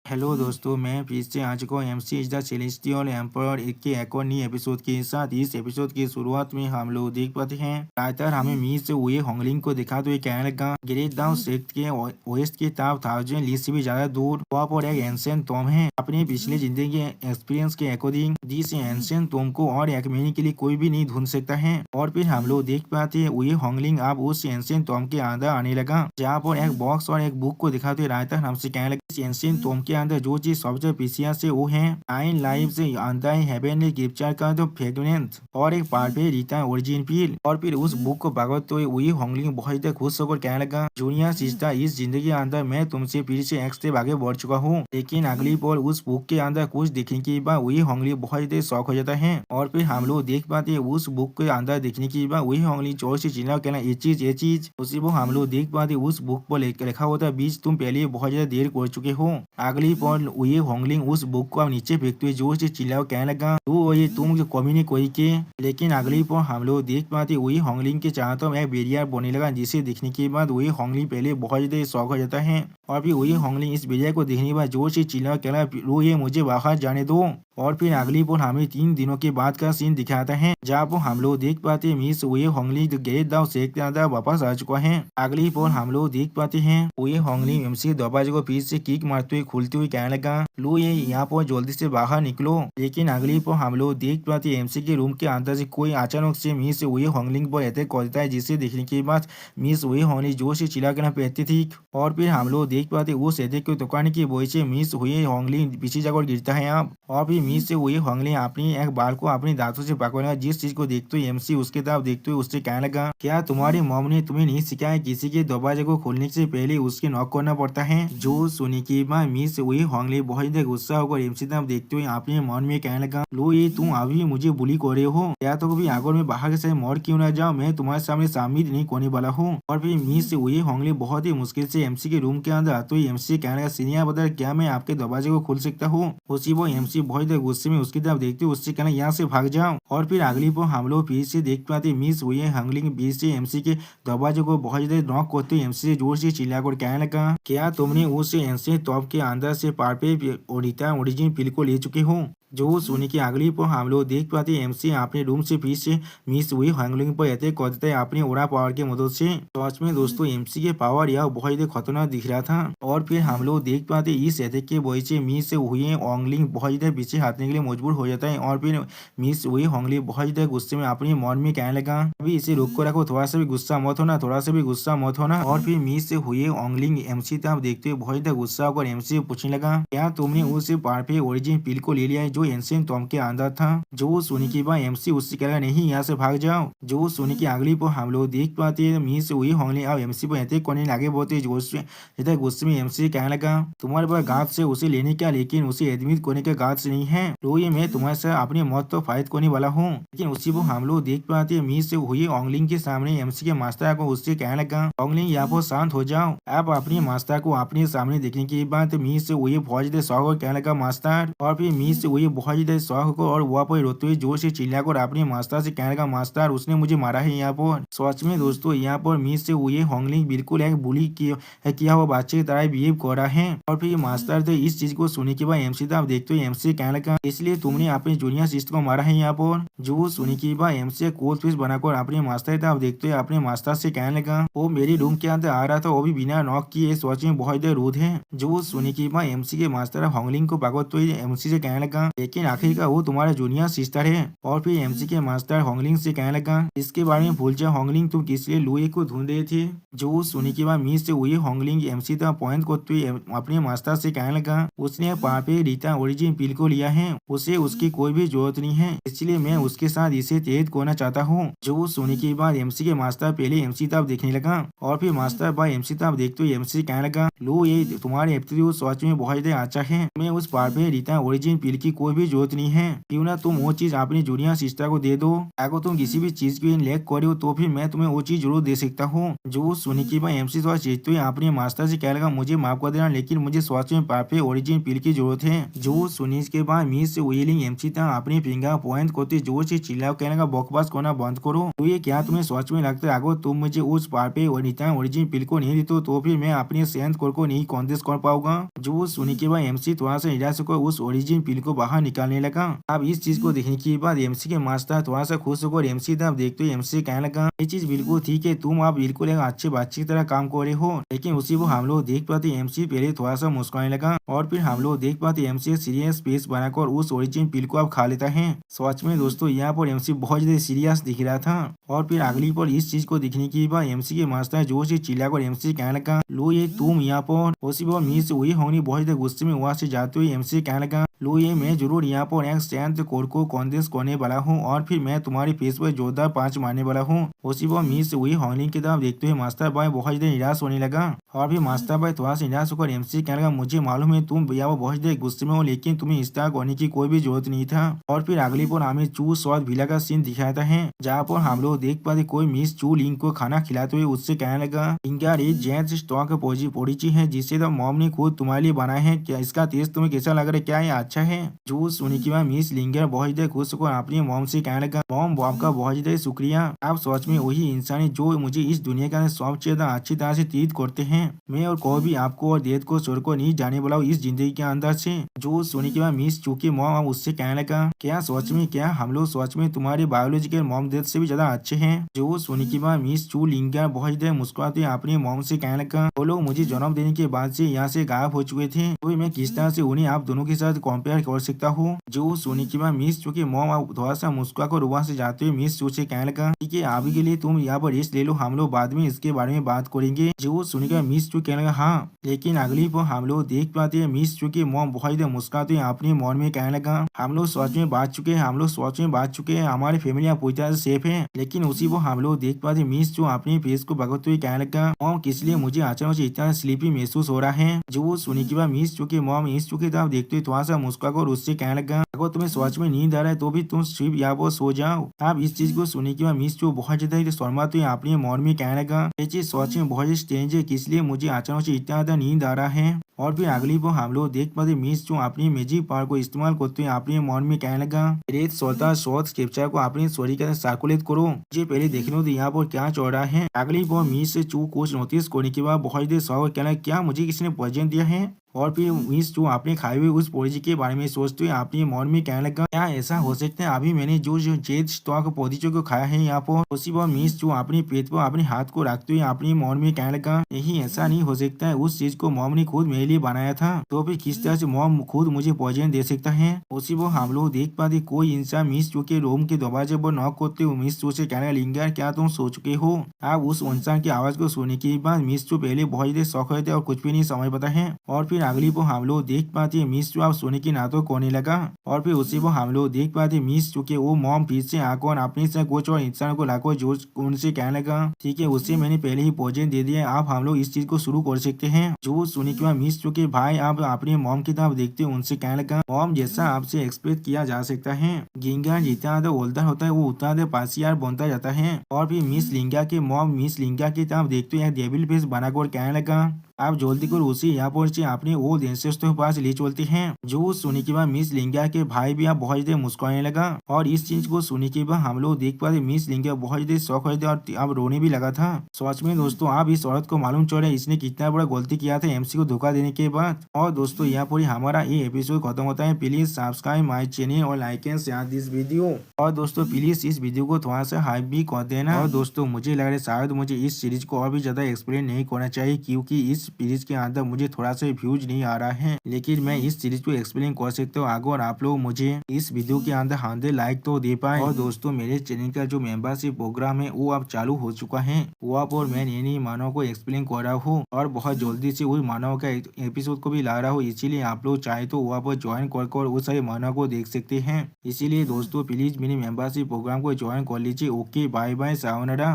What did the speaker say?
Hello दोस्तों, मैं फिर से आ चुका हूँ MC is the celestial emperor के एक और नई एपिसोड के साथ। इस एपिसोड की शुरुआत में हम लोग देख पाते हैं राइटर हमें मीर से हुए होंगलिंग को दिखाते हुए कहने लगा ग्रेट दाउन सेक्ट के ओएस्ट की तरफ 1000 लीग से भी ज्यादा दूर वहाँ पर एक एंशिएंट टॉम है। अपने पिछले जिंदगी के एक्सपीरियंस के अकॉर्डिंग जिस एंशिएंट टॉम को और एक महीने के लिए कोई भी नहीं ढूंढ सकता है। और फिर हम लोग देख पाते हैं वही होंगलिंग अब उस एंशिएंट टॉम के अंदर आने लगा, जहाँ पर एक बॉक्स और एक बुक को दिखाते हुए राइटर हमसे कहने लगा एंशिएंट टॉम के अंदर जो चीज सबसे प्रीशियस है वो है 9 लाइफ से अंदर हेवनली गिफ्चर का जो फ्रेगमेंट और एक पार्फेक्ट रिटर्न ओरिजिन फील। और फिर उस बुक को पकड़ते हुए वही होंगलिंग बहुत खुश होकर कहने लगा जूनियर सिस्टर, इस जिंदगी के अंदर मैं तुमसे फिर से एक स्टेप आगे बढ़ चुका हूँ। लेकिन अगली पल उस बुक के अंदर कुछ देखने के बाद वही होंगलिंग बहुत शौक हो जाता है। और फिर हम लोग देख पाते हैं उस बुक के अंदर देखने के बाद वही होंगलिंग जोर से चिल्ला कहना ये चीज उसी वो हम लोग देख पाते उस बुक पर लिखा होता है बीच तुम पहले बहुत ज्यादा देर कर चुके हो। अगली पल ये होंगलिंग उस बुक को नीचे फेंकते हुए जोर से चिल्ला कहने लगा तू ये तुम जो कमी नहीं कोई के। लेकिन अगली पल हम लोग देख पाते वही होंगलिंग के चाहतों में एक बेरियर बनने लगा, जिसे देखने के बाद वही होंगलिंग पहले बहुत ज्यादा शौक हो जाता है। और फिर वही होंगलिंग इस बेरियर को देखने के बाद जोर से चिल्ला कहना लो ये मुझे बाहर जाने दो। और फिर अगली पल हमें 3 दिनों के बाद का सीन दिखाता है, जहाँ पर हम लोग देख पाते हैं मिस वही होंगलिंग ग्रेट दाव सेक के अंदर वापस आ चुका है। अगली पल हम लोग देख पाते हैं वही होंगलिंग एमसी दरवाजे को फिर से किक मारते हुए खुलते हुए कहने लगा लो ये यहाँ पर जल्दी से बाहर निकलो। लेकिन अगली पल हम लोग देख पाते हैं एमसी के रूम के अंदर से कोई अचानक से मिस वही होंगलिंग पर अटैक कर देता है, जिसे देखने के बाद मिस वही होंगलिंग जोर से चिल्ला कर पहनती थी। और फिर हम लोग देख पाते उस अटैक को दुकान की वजह से मिस हुई होंगलिंग पीछे जाकर गिरता है आप। और फिर मिस से हुई होंगलिंग अपनी एक बाल को अपनी दांतों से पकड़ने लगा, जिस चीज को देखते हुए एमसी उसके तरफ देखते हुए उससे कहने लगा क्या तुम्हारी मॉम ने तुम्हें नहीं सिखाया किसी के दरवाजे को खोलने से पहले उसके नॉक करना पड़ता है। जो सुनी के बाद मिस वही होंगलिंग बहुत ज्यादा गुस्सा होकर एमसी तरफ देखते हुए अपने मन में कहने लगा लो ये तुम अभी मुझे बुली कर रहे हो, या तो कभी अगर मैं बाहर से मर क्यों ना जाऊँ, मैं तुम्हारे सामने शामिल नहीं करने वाला हूँ। और फिर मिस वही होंगलिंग बहुत ही मुश्किल से एमसी के रूम के अंदर आते हुए एमसी कहने लगा सीनियर बदल क्या मैं आपके दरवाजे को खोल सकता हूँ। उसी वो एमसी बहुत गुस्से में उसकी तरफ देखते हुए उससे कहना यहाँ से भाग जाओ। और फिर अगली पर हम लोग फिर से देख पाते मिस हुई होंगलिंग फिर से एमसी के दरवाजे को बहुत ज्यादा नॉक करते हुए एमसी से जोर से चिल्लाकर कहने लगा क्या तुमने उस एमसी टॉप के अंदर से परफेक्ट ओरिजिन पिल को ले चुके हो। जो सुनी की अगली पर हम लोग देख पाते एमसी अपने रूम से फिर से मिस हुई होंगलिंग पर अटैक कर देता है अपने ओरा पावर की मदद से। सच में दोस्तों एमसी के पावर यह बहुत ही खतरनाक दिख रहा था। और फिर हम लोग देख पाते इस अटैक के वजह से मिस हुई होंगलिंग बहुत ज्यादा पीछे हटने के लिए मजबूर हो जाता है। और फिर मिस हुई होंगलिंग बहुत ज्यादा गुस्से में अपने मन में कहने लगा अभी इसे रोक कर रखो, थोड़ा सा भी गुस्सा मत होना, थोड़ा सा भी गुस्सा मत होना। और फिर मिस हुई होंगलिंग एमसी तरफ देखते हुए बहुत ज्यादा गुस्सा होकर एमसी पूछने लगा क्या तुमने उस परफेक्ट ओरिजिन पिल को ले लिया है जो एंशिएंट टॉम के अंदर था। जो सुनी के बाद एमसी उससे कह रहा नहीं यहाँ से भाग जाओ। जो सुनी की अगली पर हम लोग देख पाते हैं मिस हुई होंगलिंग अब एमसी पर अटैक करने लगे बहुत ही जोर से गुस्से में एमसी कहने लगा तुम्हारे पास गार्ड से उसे लेने का लेकिन उसे एडमिट करने का गार्ड से नहीं है, तो ये मैं तुम्हारे साथ अपनी मौत तो फाइट करने वाला हूँ। लेकिन उसी को हम लोग देख पाते हैं मिस हुई होंगलिंग के सामने एमसी के मास्टर को उससे कहने लगा होंगलिंग यहाँ पर शांत हो जाओ। आप अपने मास्टर को अपने सामने देखने के बाद मिस हुई बहुत ज्यादा शौक कहने लगा मास्टर। और फिर मिस हुई बहुत ज्यादा शौक को और वहाँ पर रोते हुए जोर से चिल्लाकर अपने मास्टर से कहने लगा मास्टर उसने मुझे मारा है यहाँ पर। सच में दोस्तों यहाँ पर मिस हुई होंगलिंग बिल्कुल एक बुली किया हुआ बच्चे की तरह बिहेव कर रहा है। और फिर मास्टर थे इस चीज को सुनने के बाद एमसी आप देखते हो एमसी कहने लगा इसलिए तुमने अपने जूनियर सिस्टर को मारा है यहाँ पर। जो सुनने के बाद एमसी कोल्ड पीस बनाकर अपने मास्टर आप देखते हो अपने मास्टर से कहने लगा वो मेरी रूम के अंदर आ रहा था वो भी बिना नॉक किए, सोच में बहुत देर रूद है। जो सुनने के बाद एमसी के मास्टर होंगलिंग को पकड़ते हुए एमसी से कहने लगा लेकिन आखिर का वो तुम्हारा जूनियर सिस्टर है। और फिर एमसी के मास्टर होंगलिंग से कहने लगा इसके बारे में भूल जाओ होंगलिंग, तुम किस लिए लुई को ढूंढ रहे थे। जो सुनने के बाद मिस से हुई होंगलिंग एमसी तक पॉइंट करते हुए अपने मास्टर से कहने लगा उसने पापे रीता ओरिजिन पिल को लिया है, उसे उसकी कोई भी जरूरत नहीं है, इसलिए मैं उसके साथ इसे तेज करना चाहता हूँ। जो सुनने के बाद एमसी के मास्टर पहले एमसी तक देखने लगा और फिर मास्टर बाय एमसी तक देखते हुए एमसी कहने लगा लो ये तुम्हारे एप्टीट्यूड सोच में बहुत अच्छा है, मैं उस पापे रीता ओरिजिन पिल की कोई भी जरूरत नहीं है। क्यों ना तुम वो चीज अपनी जूनियर सिस्टर को दे दो। अगर तुम किसी भी चीज की लैक करे हो तो फिर मैं तुम्हें वो चीज जरूर दे सकता हूँ। जो सुनी की बात एमसी थोड़ा चीजते हुए अपने मास्टर से कहने लगा मुझे माफ कर देना, लेकिन मुझे सच में परफेक्ट ओरिजिन पिल की जरूरत है। जो सुनी के बाद मिस वेलिंग एमसी था अपनी फिंगर पॉइंट करते जोर से चिल्लाओ, कहने का बकवास करना बंद करो। तो ये क्या तुम्हें सच में लगता है अगर तुम मुझे उस परफेक्ट ओरिजिन पिल को नहीं देते तो फिर मैं अपने सेंथ कोड को नहीं कॉन्टेस्ट कर पाऊंगा। जो सुनी के बाद एमसी थोड़ा सा निराश होकर उस ओरिजिन पिल को बाहर निकालने लगा। अब इस चीज को देखने के बाद एमसी के मास्टर थोड़ा सा खुश होकर एमसी था देखते हुए एमसी कहने लगा ये चीज बिल्कुल ठीक है, तुम आप बिल्कुल एक अच्छे बच्चे की तरह काम कर रहे हो। लेकिन उसी को हम लोग देख पाते एमसी पहले थोड़ा सा मुस्कुराने लगा और फिर हम लोग देख पाते एमसी सीरियस फेस बनाकर उस ओरिजिन पिल को अब खा लेता है। सच में दोस्तों यहाँ पर एमसी बहुत ज्यादा सीरियस दिख रहा था। और फिर अगली पर इस चीज को देखने के बाद एमसी के मास्टर जोर से चिल्लाकर एमसी कहने लगा लो ये तुम यहाँ पर। उसी पर मिस वही होनी बहुत ज्यादा गुस्से में वहाँ से जाते हुए एमसी कहने लगा लो ये मैं जरूर यहाँ पर एक सेंथ कोड को कॉन्टेस्ट करने वाला हूँ और फिर मैं तुम्हारे फेस पर जोरदार 5 मारने वाला हूँ। उसी पर मिस वही हॉर्निंग की तरफ देखते हुए मास्टर भाई बहुत ज्यादा निराश होने लगा। और फिर मास्टर भाई थोड़ा सा निराश होकर एमसी कहने लगा मुझे मालूम है तुम भैया वो बहुत ज्यादा गुस्से में हो, लेकिन तुम्हें इस तरह करने की कोई भी जरूरत नहीं था। और फिर अगली पर हमें चू शॉट विला का सीन दिखाता है जहाँ पर हम लोग देख पाते कोई मिस चू लिंक को खाना खिलाते हुए उससे कहने लगा इनका जेंट्स स्टॉक पोरिची है जिससे तो मॉम ने खुद तुम्हारे लिए बनाया है, क्या इसका टेस्ट तुम्हें कैसा लग रहा है, क्या ये अच्छा है। जो सुनी की बात मिस लिंगर बहुत ज्यादा खुश होकर अपनी मॉम से कहने लगा मॉम आपका बहुत ज्यादा शुक्रिया, आप सच में वही इंसान है जो मुझे इस दुनिया का सबसे ज्यादा अच्छी तरह से ट्रीट करते हैं। मैं और कोई भी आपको और डेथ को छोड़ को नहीं जाने वाला हूँ इस जिंदगी के अंदर से। जो सुनी की बात मिस चूकी मॉम उससे कहने लगा क्या सच में, क्या हम लोग सच में तुम्हारे बायोलॉजिकल मॉम डेथ से भी ज्यादा अच्छे हैं। जो सुनी की बात मिस चू लिंगर बहुत ज्यादा मुस्कुराते अपनी मॉम से कहने लगा वो लोग मुझे जन्म देने के बाद से यहाँ से गायब हो चुके थे, तो मैं किस तरह से उन्हें आप दोनों के साथ कंपेयर कर सकता हूँ। जो सुनी की बात मिस चू की मॉम थोड़ा सा मुस्कुरा कर वहाँ से जाते हुए मिस चू से कहने लगा ठीक है अभी के लिए तुम यहाँ पर रेस्ट ले लो, हम लोग बाद में इसके बारे में बात करेंगे। जो सुनी का मिस चू कहने लगा हाँ। लेकिन अगली पर हम लोग देख पाते हैं मिस चू की मॉम बहुत ज्यादा मुस्कुराते अपने मॉन में कहने लगा हम लोग सच में बात चुके हैं, हम लोग सच में बात चुके हैं, हमारी फैमिली यहाँ पूरी तरह से सेफ है। लेकिन उसी को हम लोग देख पाते मिस चू अपने फेस को भगते हुए कहने लगा मॉम किस लिए मुझे अचानक से इतना स्लीपी महसूस हो रहा है। जो सुनी की बात मिस चू की मॉम इस चू की तरफ देखते हुए थोड़ा सा मुस्कुराकर उससे कहने लगा अगर तुम्हें सच में नींद आ रहा है तो भी तुम सिर्फ यहाँ पर सो जाओ। आप इस चीज को सुनी की बात मिस चू बहुत ज्यादा शर्मा तो अपने मॉन में कहने लगा ये चीज सच में बहुत स्ट्रेंज है, इसलिए मुझे अचानक से इतना ज्यादा नींद आ रहा है। और फिर अगली पर हम लोग देख पाते मिस चू अपनी मैजिक पावर को इस्तेमाल करते हुए अपने मन में कहने लगा रेड सोल्टा शॉर्ट कैप्चर को अपनी स्टोरी के साथ सर्कुलेट करो, मुझे पहले देखने दो यहाँ पर क्या चल रहा है। अगली पर मिस चू कुछ नोटिस करने के बाद बहुत देर शौक कहना क्या मुझे किसी ने प्रेजेंट दिया है। और फिर मिस चू अपने खाए हुए उस पोरिजी के बारे में सोचते हुए अपने मन में कहने लगा क्या ऐसा हो सकता है अभी मैंने जो जेड स्टॉक पोरिजो को खाया है यहाँ पर। उसी पर मिस चू अपने पेट पर अपने हाथ को रखते हुए अपने मन में कहने लगा नहीं ऐसा नहीं हो सकता है, उस चीज को मॉम ने खुद मेरे लिए बनाया था, तो फिर किस तरह से मॉम खुद मुझे प्रेजेंट दे सकता है। उसी पर हम लोग देख पाते कोई इंसान मिस चू के रूम के दरवाजे पर नॉक करते हुए मिस चू से कहने लिंगर क्या तुम सो चुके हो। आप उस इंसान की आवाज को सुनने के बाद मिस चू पहले बहुत ज्यादा शौक होते और कुछ भी नहीं समझ पाता है। और फिर अगली पर हम लोग देख पाते मिस चू आप सोने की नाटक होने लगा। और फिर उसी पर हम लोग देख पाते मिस चू के वो मॉम फिर से आकर अपने से कुछ और इंसान को लाकर जो उनसे कहने लगा ठीक है उससे मैंने पहले ही प्रेजेंट दे दिया, आप हम लोग इस चीज को शुरू कर सकते हैं। जो सुनी के बाद मिस चू के भाई आप अपने मॉम की तरफ देखते उनसे कहने लगा मॉम जैसा आपसे एक्सपेक्ट किया जा सकता है, गिंगा जितना ज्यादा ओल्डर होता है वो उतना ज्यादा पासियार बनता जाता है। और फिर मिस लिंगा के मॉम मिस लिंगा की तरफ देखते हैं डेविल फेस बनाकर कहने लगा आप जल्दी कर उसी यहाँ पर से अपने वो एंसेस्टर के पास ले चलते हैं। जो सुनी के बाद मिस लिंगा के भाई भी आप बहुत ज्यादा मुस्कुराने लगा। और इस चीज को सुनी के बाद हम लोग देख पाते मिस लिंगा बहुत ज्यादा शौक हुए थे और अब रोने भी लगा था। सच में दोस्तों आप इस औरत को मालूम चले इसने कितना बड़ा गलती किया था एमसी को धोखा देने के बाद। और दोस्तों यहाँ पर हमारा ये एपिसोड खत्म होता है। प्लीज सब्सक्राइब माई चैनल और like and share this video. और दोस्तों प्लीज इस वीडियो को थोड़ा सा हाइप भी कर देना। और दोस्तों मुझे लग रहा है शायद मुझे इस सीरीज को और भी ज्यादा एक्सप्लेन नहीं करना चाहिए क्योंकि इस सीरीज के अंदर मुझे थोड़ा सा व्यूज नहीं आ रहा है, लेकिन मैं इस सीरीज को एक्सप्लेन कर सकता हूँ अगर आप लोग मुझे इस वीडियो के अंदर 100 लाइक तो दे पाए। और दोस्तों मेरे चैनल का जो मेंबरशिप प्रोग्राम है वो अब चालू हो चुका है, वहाँ पर मैं नई मानव को एक्सप्लेन कर रहा हूँ और बहुत जल्दी से उस मानव का एपिसोड को भी ला रहा हूँ। इसीलिए आप लोग चाहे तो वहाँ पर ज्वाइन कर उस सारे मानव को देख सकते हैं। इसीलिए दोस्तों प्लीज मेरे मेंबरशिप प्रोग्राम को ज्वाइन कर लीजिए। Okay bye bye sayonara.